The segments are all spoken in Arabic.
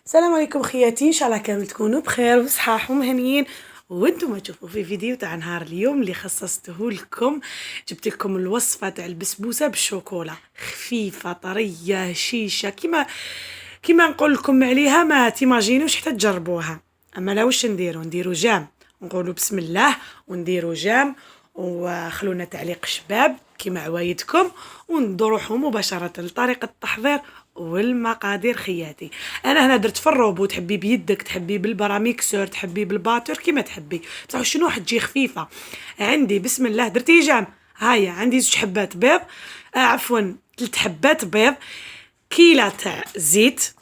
السلام عليكم خياتي، ان شاء الله كامل تكونوا بخير وبصحاح ومهنيين وانتم تشوفوا في فيديو تاع نهار اليوم اللي خصصته لكم. جبت لكم الوصفه تاع البسبوسه بالشوكولا، خفيفه طريه هشيشه كيما نقول لكم عليها، ما تيماجينوش حتى تجربوها. اما لا واش نديرو جام، نقولوا بسم الله ونديرو جام وخلونا تعليق شباب كيما عوايدكم، ونروحوا مباشره لطريقه التحضير والمقادير خياتي. انا هنا درت في الروبو، تحبي بيدك تحبي بالبراميكسور تحبي بالباتور كيما تحبي، بصح شنو حتجي خفيفه. عندي بسم الله درتي جام، هيا عندي 2 حبات بيض، عفوا 3 حبات بيض، كيلة تاع زيت،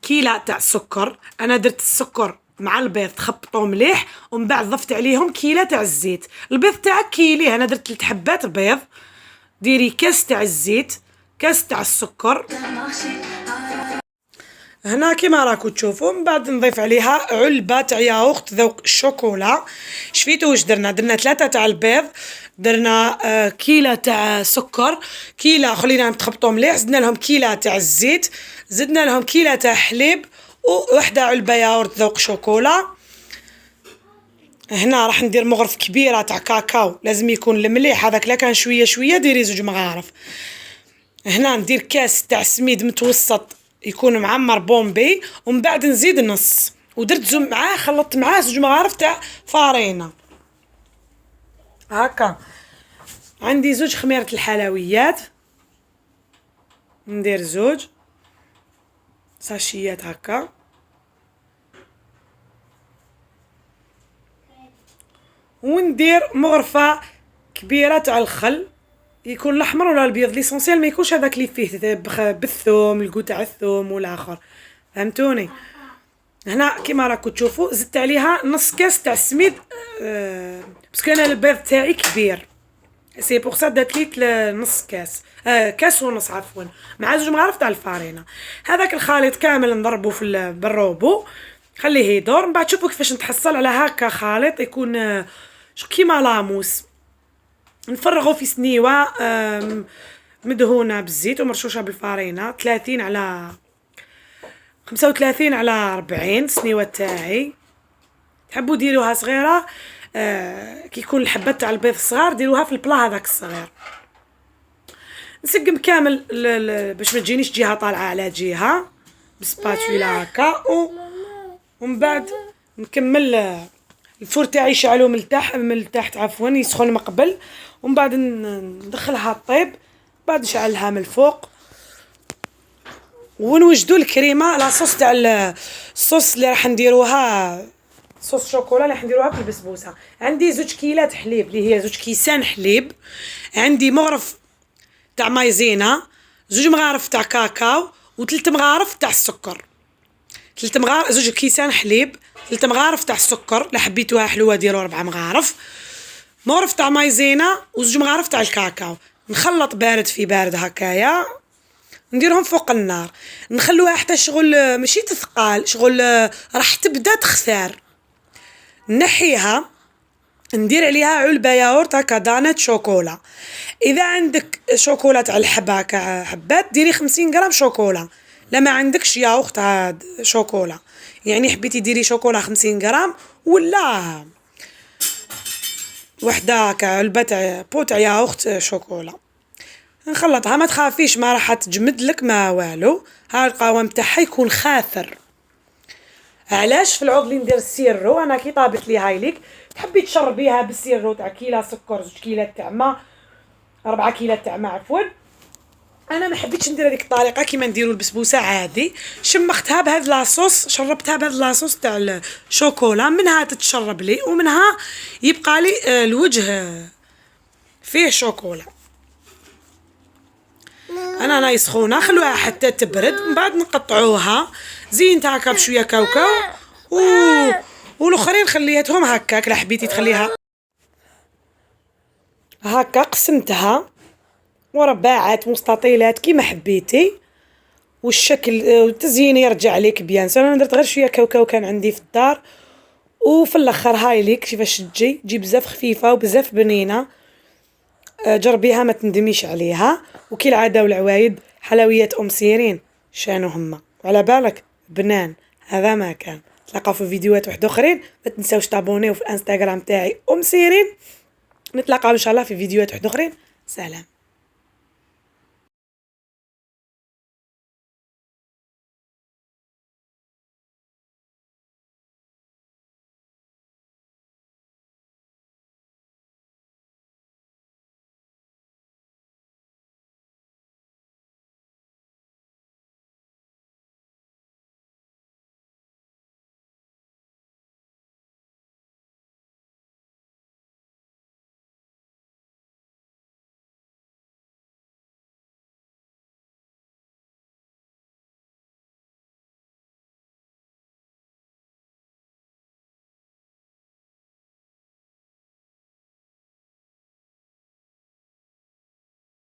كيلة تاع سكر. انا درت السكر مع البيض تخبطوا مليح ومن بعد ضفت عليهم كيلة تاع الزيت. البيض تاعك كيليه، انا درت 3 حبات بيض، ديري كاس تاع الزيت، كاس تاع السكر هنا كيما راكو تشوفوا. من بعد نضيف عليها علبه تاع ياغورت ذوق الشوكولا. شفيتوا واش درنا 3 تاع البيض، درنا كيلة تاع سكر، كيلة خليناهم تخبطوا مليح، زدنا لهم كيلة تاع الزيت، زدنا لهم كيلة تاع حليب ووحده علبه ياغورت ذوق شوكولا. هنا راح ندير مغرف كبيره تاع كاكاو، لازم يكون المليح هذاك، لا كان شويه ديري 2 مغارف. هنا ندير كاس تاع سميد متوسط يكون معمر بومبي، ومن بعد نزيد نص، ودرت معاه خلطت معاه 2 مغارف تاع فارينه. هكا عندي 2 خميرة الحلويات، ندير 2 ساشيات هكا، وندير مغرفه كبيره تاع الخل، يكون الاحمر ولا الابيض، ليسونسيال ما يكونش هذاك اللي فيه بالثوم، الكو تاع الثوم والاخر، فهمتوني. هنا كيما راكو تشوفوا زدت عليها نص كاس تاع السميد، باسكو انا البيض تاعي كبير، سي بوغ سا درت لي نص كاس، كاس ونص عفوا، مع 2 مغارف تاع الفارينه. هذاك الخليط كامل نضربه في بالروبو، خليه يدور. من بعد شوفوا كيفاش نتحصل على هكا خليط يكون كيما لاموس. نفرغه في سنيوه مدهونه بالزيت ومرشوشه بالفارينه، 30 على 35 على 40 سنيوه تاعي. تحبوا ديروها صغيره، كي يكون الحبات تاع البيض صغار ديروها في البلا هذاك الصغير. نسقم كامل باش ما تجينيش جهه طالعه على جهه بسباتولا هكا، ومن بعد نكمل الفور تاعي يشعلو من التحت عفوا، يسخن من قبل، ومن بعد ندخلها طيب، بعد نشعلها من الفوق ونوجدوا الكريمه لاصوص تاع الصوص اللي راح نديروها، صوص شوكولا اللي راح نديروها في البسبوسه. عندي 2 كيلات حليب اللي هي 2 كيسان حليب، عندي مغرف تاع مايزينا، 2 مغارف تاع كاكاو، و3 مغارف تاع السكر. 3 مغارف 2 كيسان حليب، 3 مغارف تاع السكر، لا حبيتوها حلوه ديروا 4 مغارف، مغرف تاع مايزينا و2 مغارف تاع الكاكاو. نخلط بارد في بارد هكايا، نديرهم فوق النار، نخلوها حتى شغل ماشي تثقال، شغل راح تبدا تخثار. نحيها، ندير عليها علبه ياغورت هكا دانات شوكولا. اذا عندك شوكولا تاع الحبه هكا حبات ديري 50 غرام شوكولا، لا ما عندكش ياغورت تاع شوكولا، يعني حبيتي ديري شوكولا 50 غرام ولا وحده هكا علبه تاع بو تاع ياغورت شوكولا. نخلطها، ما تخافيش ما راح تجمد لك ما والو، ها القوام تاعها يكون خاثر. علاش في العوض اللي ندير السيرو، انا كي طابت لي هاي ليك، تحبي تشربيها بالسيرو تاع كيلة سكر 2 كيلات تاع ما 4 كيلات تاع ما عفوا. انا ما حبيتش ندير هذيك الطريقه كيما نديروا البسبوسه عادي، شمختها بهذا لاصوص، شربتها بهذا لاصوص تاع الشوكولا، منها تتشرب لي ومنها يبقى لي الوجه فيه شوكولا. انا يسخونه خلوها حتى تبرد، من بعد نقطعوها زينتها هكا بشويه كاوكاو والاخرين خليتهم هكاك، لا حبيتي تخليها هكا قسمتها مربعات مستطيلات كيما حبيتي، والشكل والتزيين يرجع لك بيان سور. انا درت غير شويه كاوكاو كان عندي في الدار، وفي الاخر هاي ليك كيفاش تجي بزاف خفيفه وبزاف بنينه. جربيها ما تندميش عليها، وكي العاده والعوايد حلويات ام سيرين شانو هما، وعلى بالك بنان. هذا ما كان. نتلاقاو في فيديوهات واحد اخرين، ما تنساوش تابونيو في الانستغرام تاعي سيرين. نتلاقاو ان شاء الله في فيديوهات واحد اخرين. سلام.